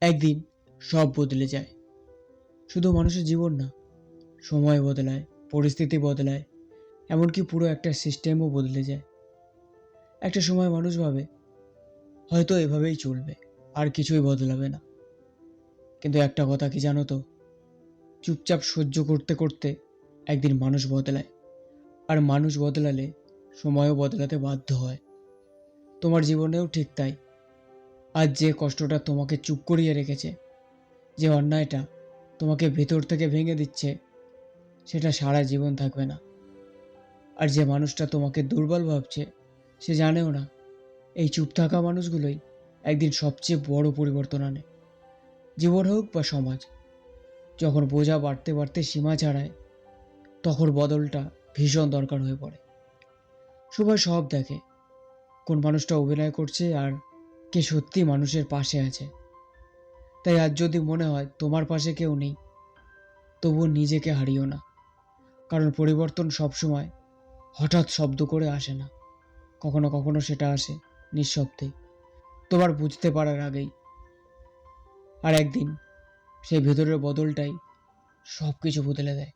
একদিন সব বদলে যায়। শুধু মানুষের জীবন না, সময় বদলায়, পরিস্থিতি বদলায়, এমনকি পুরো একটা সিস্টেমও বদলে যায়। একটা সময় মানুষ ভাবে হয়তো এভাবেই চলবে, আর কিছুই বদলাবে না। কিন্তু একটা কথা কি জানো তো, চুপচাপ সহ্য করতে করতে একদিন মানুষ বদলায়। আর মানুষ বদলালে সময়ও বদলাতে বাধ্য হয়। তোমার জীবনেও ঠিক তাই। আজ যে কষ্টটা তোমাকে চুপ করিয়ে রেখেছে, যে অন্যায়টা তোমাকে ভেতর থেকে ভেঙে দিচ্ছে, সেটা সারা জীবন থাকবে না। আর যে মানুষটা তোমাকে দুর্বল ভাবছে, সে জানেও না এই চুপ থাকা মানুষগুলোই একদিন সবচেয়ে বড় পরিবর্তন আনে। জীবন হোক বা সমাজ, যখন বোঝা বাড়তে বাড়তে সীমা ছাড়ায়, তখন বদলটা ভীষণ দরকার হয়ে পড়ে। সবাই সব দেখে, কোন মানুষটা অভিনয় করছে আর কে সত্যি মানুষের পাশে আছে। তাই আজ যদি মনে হয় তোমার পাশে কেউ নেই, তবুও নিজেকে হারিও না। কারণ পরিবর্তন সবসময় হঠাৎ শব্দ করে আসে না, কখনো কখনো সেটা আসে নিঃশব্দে, তোমার বুঝতে পারার আগেই। আর একদিন সেই ভেতরের বদলটাই সব কিছু বদলে দেয়।